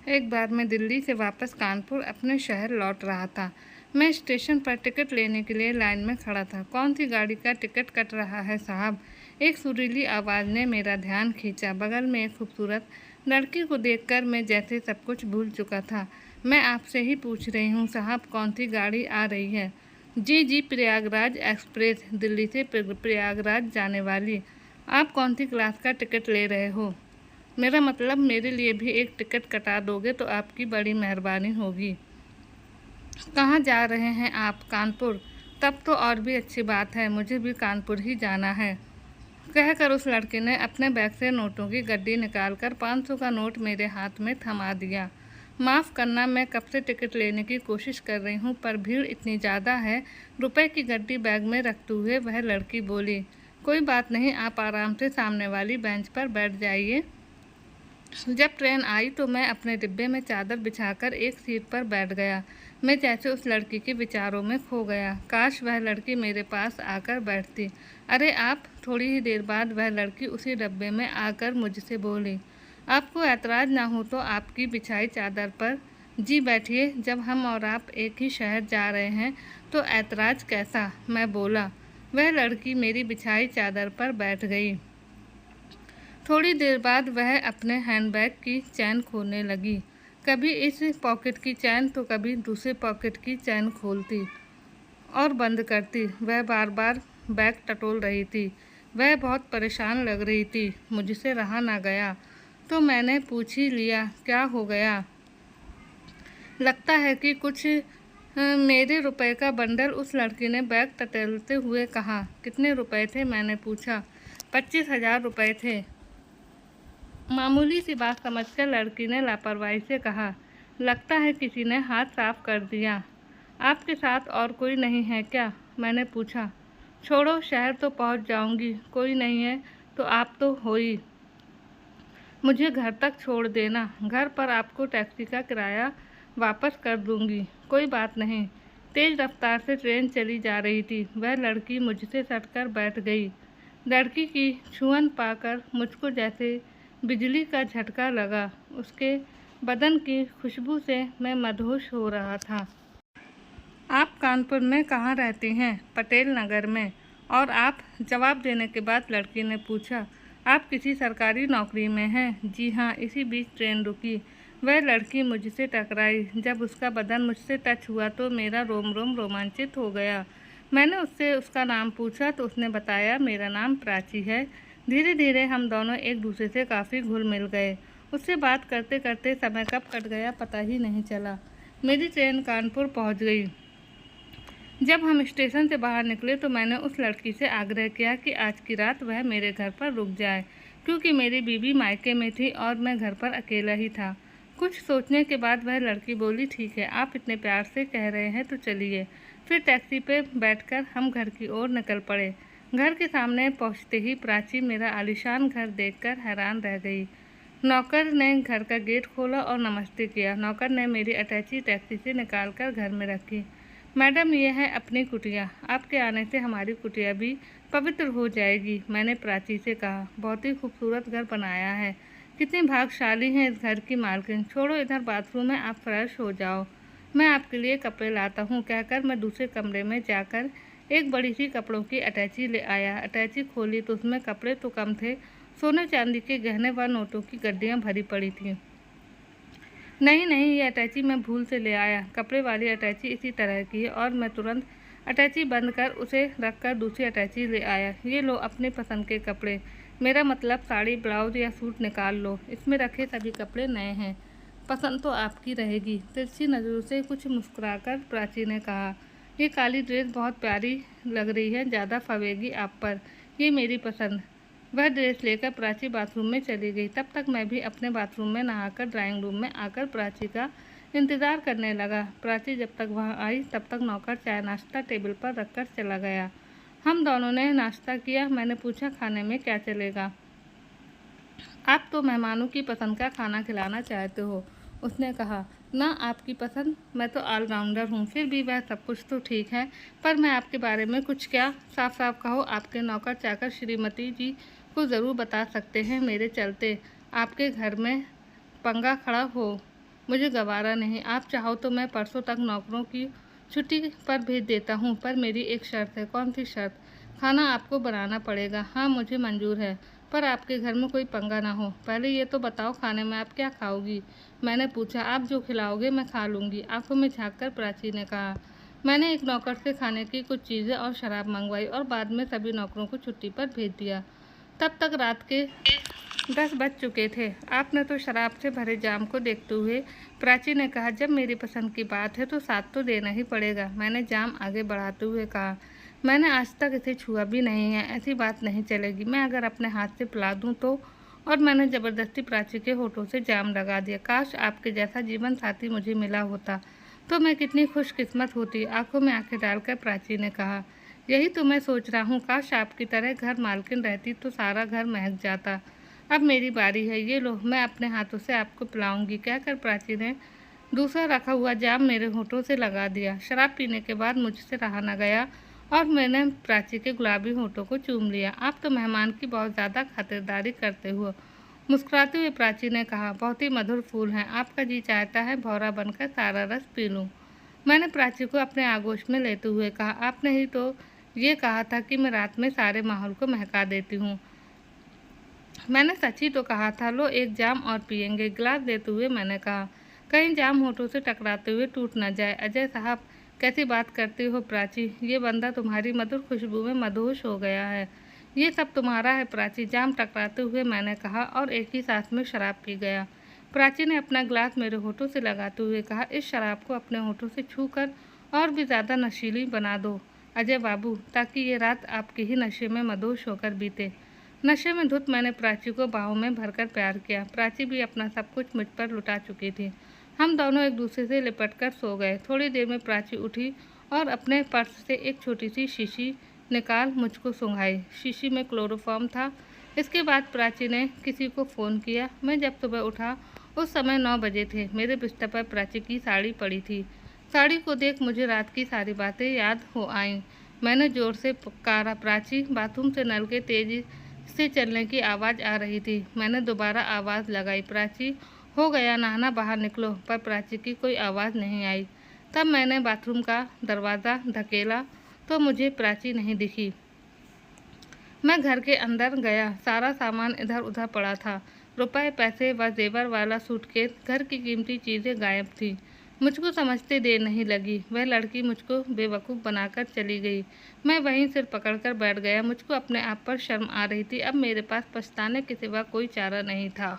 एक बार मैं दिल्ली से वापस कानपुर अपने शहर लौट रहा था। मैं स्टेशन पर टिकट लेने के लिए लाइन में खड़ा था। कौन सी गाड़ी का टिकट कट रहा है साहब? एक सुरीली आवाज़ ने मेरा ध्यान खींचा। बगल में एक खूबसूरत लड़की को देखकर मैं जैसे सब कुछ भूल चुका था। मैं आपसे ही पूछ रही हूँ साहब, कौन सी गाड़ी आ रही है? जी जी, प्रयागराज एक्सप्रेस, दिल्ली से प्रयागराज जाने वाली। आप कौन सी क्लास का टिकट ले रहे हो? मेरा मतलब, मेरे लिए भी एक टिकट कटा दोगे तो आपकी बड़ी मेहरबानी होगी। कहाँ जा रहे हैं आप? कानपुर? तब तो और भी अच्छी बात है, मुझे भी कानपुर ही जाना है। कहकर उस लड़के ने अपने बैग से नोटों की गड्डी निकालकर 500 का नोट मेरे हाथ में थमा दिया। माफ़ करना, मैं कब से टिकट लेने की कोशिश कर रही हूँ, पर भीड़ इतनी ज़्यादा है। रुपए की गड्डी बैग में रखते हुए वह लड़की बोली, कोई बात नहीं, आप आराम से सामने वाली बेंच पर बैठ जाइए। जब ट्रेन आई तो मैं अपने डिब्बे में चादर बिछाकर एक सीट पर बैठ गया। मैं जैसे उस लड़की के विचारों में खो गया। काश वह लड़की मेरे पास आकर बैठती। अरे आप! थोड़ी ही देर बाद वह लड़की उसी डब्बे में आकर मुझसे बोली, आपको ऐतराज़ ना हो तो आपकी बिछाई चादर पर जी बैठिए। जब हम और आप एक ही शहर जा रहे हैं तो ऐतराज़ कैसा? मैं बोला। वह लड़की मेरी बिछाई चादर पर बैठ गई। थोड़ी देर बाद वह अपने हैंडबैग की चैन खोलने लगी। कभी इस पॉकेट की चैन तो कभी दूसरे पॉकेट की चैन खोलती और बंद करती। वह बार बार बैग टटोल रही थी। वह बहुत परेशान लग रही थी। मुझसे रहा ना गया तो मैंने पूछ ही लिया, क्या हो गया? लगता है कि कुछ मेरे रुपए का बंडल। उस लड़की ने बैग टटोलते हुए कहा। कितने रुपए थे? मैंने पूछा। 25,000 रुपये थे। मामूली सी बात समझकर लड़की ने लापरवाही से कहा। लगता है किसी ने हाथ साफ कर दिया। आपके साथ और कोई नहीं है क्या? मैंने पूछा। छोड़ो, शहर तो पहुंच जाऊंगी, कोई नहीं है तो आप तो हो ही। मुझे घर तक छोड़ देना, घर पर आपको टैक्सी का किराया वापस कर दूंगी। कोई बात नहीं। तेज़ रफ्तार से ट्रेन चली जा रही थी। वह लड़की मुझसे सटकर बैठ गई। लड़की की छुअन पाकर मुझको जैसे बिजली का झटका लगा। उसके बदन की खुशबू से मैं मदहोश हो रहा था। आप कानपुर में कहाँ रहती हैं? पटेल नगर में। और आप? जवाब देने के बाद लड़की ने पूछा, आप किसी सरकारी नौकरी में हैं? जी हाँ। इसी बीच ट्रेन रुकी। वह लड़की मुझसे टकराई। जब उसका बदन मुझसे टच हुआ तो मेरा रोम रोम रोमांचित हो गया। मैंने उससे उसका नाम पूछा तो उसने बताया, मेरा नाम प्राची है। धीरे धीरे हम दोनों एक दूसरे से काफ़ी घुल मिल गए। उससे बात करते करते समय कब कट गया पता ही नहीं चला। मेरी ट्रेन कानपुर पहुंच गई। जब हम स्टेशन से बाहर निकले तो मैंने उस लड़की से आग्रह किया कि आज की रात वह मेरे घर पर रुक जाए, क्योंकि मेरी बीवी मायके में थी और मैं घर पर अकेला ही था। कुछ सोचने के बाद वह लड़की बोली, ठीक है, आप इतने प्यार से कह रहे हैं तो चलिए। फिर टैक्सी पे बैठकर हम घर की ओर निकल पड़े। घर के सामने पहुंचते ही प्राची मेरा आलीशान घर देखकर हैरान रह गई। नौकर ने घर का गेट खोला और नमस्ते किया। नौकर ने मेरी अटैची टैक्सी से निकालकर घर में रखी। मैडम, ये है अपनी कुटिया। आपके आने से हमारी कुटिया भी पवित्र हो जाएगी। मैंने प्राची से कहा। बहुत ही खूबसूरत घर बनाया है। कितनी भाग्यशाली हैं इस घर की मालकिन। छोड़ो, इधर बाथरूम में, आप फ्रेश हो जाओ, मैं आपके लिए कपड़े लाता हूँ। कहकर मैं दूसरे कमरे में जाकर एक बड़ी सी कपड़ों की अटैची ले आया। अटैची खोली तो उसमें कपड़े तो कम थे, सोने चांदी के गहने व नोटों की गड्डियाँ भरी पड़ी थीं। नहीं नहीं, ये अटैची मैं भूल से ले आया। कपड़े वाली अटैची इसी तरह की है। और मैं तुरंत अटैची बंद कर उसे रखकर दूसरी अटैची ले आया। ये लो अपनी पसंद के कपड़े, मेरा मतलब साड़ी, ब्लाउज या सूट निकाल लो। इसमें रखे सभी कपड़े नए हैं, पसंद तो आपकी रहेगी। तिरछी नज़रों से कुछ मुस्कुराकर प्राची ने कहा, ये काली ड्रेस बहुत प्यारी लग रही है, ज़्यादा फवेगी आप पर, ये मेरी पसंद। वह ड्रेस लेकर प्राची बाथरूम में चली गई। तब तक मैं भी अपने बाथरूम में नहाकर ड्राइंग रूम में आकर प्राची का इंतज़ार करने लगा। प्राची जब तक वहाँ आई तब तक नौकर चाय नाश्ता टेबल पर रखकर चला गया। हम दोनों ने नाश्ता किया। मैंने पूछा, खाने में क्या चलेगा? आप तो मेहमानों की पसंद का खाना खिलाना चाहते हो। उसने कहा, ना आपकी पसंद, मैं तो ऑलराउंडर हूँ। फिर भी वह सब कुछ तो ठीक है, पर मैं आपके बारे में कुछ क्या? साफ साफ कहो। आपके नौकर चाकर श्रीमती जी को ज़रूर बता सकते हैं, मेरे चलते आपके घर में पंगा खड़ा हो। मुझे गवारा नहीं। आप चाहो तो मैं परसों तक नौकरों की छुट्टी पर भेज देता हूँ, पर मेरी एक शर्त है। कौन सी शर्त? खाना आपको बनाना पड़ेगा। हाँ, मुझे मंजूर है, पर आपके घर में कोई पंगा ना हो। पहले ये तो बताओ, खाने में आप क्या खाओगी? मैंने पूछा। आप जो खिलाओगे मैं खा लूँगी, आंखों में झाँक कर प्राची ने कहा। मैंने एक नौकर से खाने की कुछ चीज़ें और शराब मंगवाई और बाद में सभी नौकरों को छुट्टी पर भेज दिया। तब तक रात के 10 बज चुके थे। आपने तो शराब से भरे जाम को देखते हुए प्राची ने कहा, जब मेरी पसंद की बात है तो साथ तो देना ही पड़ेगा। मैंने जाम आगे बढ़ाते हुए कहा, मैंने आज तक इसे छुआ भी नहीं है, ऐसी बात नहीं चलेगी। मैं अगर अपने हाथ से पिला दूँ तो? और मैंने ज़बरदस्ती प्राची के होठों से जाम लगा दिया। काश आपके जैसा जीवन साथी मुझे मिला होता तो मैं कितनी खुशकिस्मत होती। आंखों में आंखें डालकर प्राची ने कहा, यही तो मैं सोच रहा हूँ, काश आपकी तरह घर मालकिन रहती तो सारा घर महक जाता। अब मेरी बारी है, ये लो, मैं अपने हाथों से आपको पिलाऊंगी। कहकर प्राची ने दूसरा रखा हुआ जाम मेरे होठों से लगा दिया। शराब पीने के बाद मुझसे रहा न गया और मैंने प्राची के गुलाबी होठों को चूम लिया। आप तो मेहमान की बहुत ज़्यादा खातिरदारी करते हो, मुस्कुराते हुए प्राची ने कहा। बहुत ही मधुर फूल हैं, आपका जी चाहता है भौरा बनकर सारा रस पी लूँ। मैंने प्राची को अपने आगोश में लेते हुए कहा, आपने ही तो ये कहा था कि मैं रात में सारे माहौल को महका देती हूँ। मैंने सच ही तो कहा था। लो, एक जाम और पियेंगे। गिलास देते हुए मैंने कहा, कहीं जाम होठों से टकराते हुए टूट न जाए। अजय साहब, कैसी बात करती हो प्राची? ये बंदा तुम्हारी मधुर खुशबू में मदहोश हो गया है। ये सब तुम्हारा है प्राची, जाम टकराते हुए मैंने कहा और एक ही सांस में शराब पी गया। प्राची ने अपना गिलास मेरे होठों से लगाते हुए कहा, इस शराब को अपने होठों से छू कर और भी ज़्यादा नशीली बना दो अजय बाबू, ताकि ये रात आपके ही नशे में मदहोश होकर बीते। नशे में धुत मैंने प्राची को बाहों में भरकर प्यार किया। प्राची भी अपना सब कुछ मुझ पर लुटा चुकी थी। हम दोनों एक दूसरे से लिपटकर सो गए। थोड़ी देर में प्राची उठी और अपने पर्स से एक छोटी सी शीशी निकाल मुझको सुंघाई। शीशी में क्लोरोफॉर्म था। इसके बाद प्राची ने किसी को फ़ोन किया। मैं जब सुबह उठा उस समय 9 बजे थे। मेरे बिस्तर पर प्राची की साड़ी पड़ी थी। साड़ी को देख मुझे रात की सारी बातें याद हो आईं। मैंने ज़ोर से पुकारा, प्राची। बाथरूम से नल के तेज़ी से चलने की आवाज़ आ रही थी। मैंने दोबारा आवाज़ लगाई, प्राची, हो गया नहाना, बाहर निकलो। पर प्राची की कोई आवाज़ नहीं आई। तब मैंने बाथरूम का दरवाज़ा धकेला तो मुझे प्राची नहीं दिखी। मैं घर के अंदर गया। सारा सामान इधर उधर पड़ा था। रुपए, पैसे व जेवर वाला सूटकेस, घर की कीमती चीज़ें गायब थी। मुझको समझते देर नहीं लगी। वह लड़की मुझको बेवकूफ़ बनाकर चली गई। मैं वहीं सिर पकड़कर बैठ गया। मुझको अपने आप पर शर्म आ रही थी। अब मेरे पास पछताने के सिवा कोई चारा नहीं था।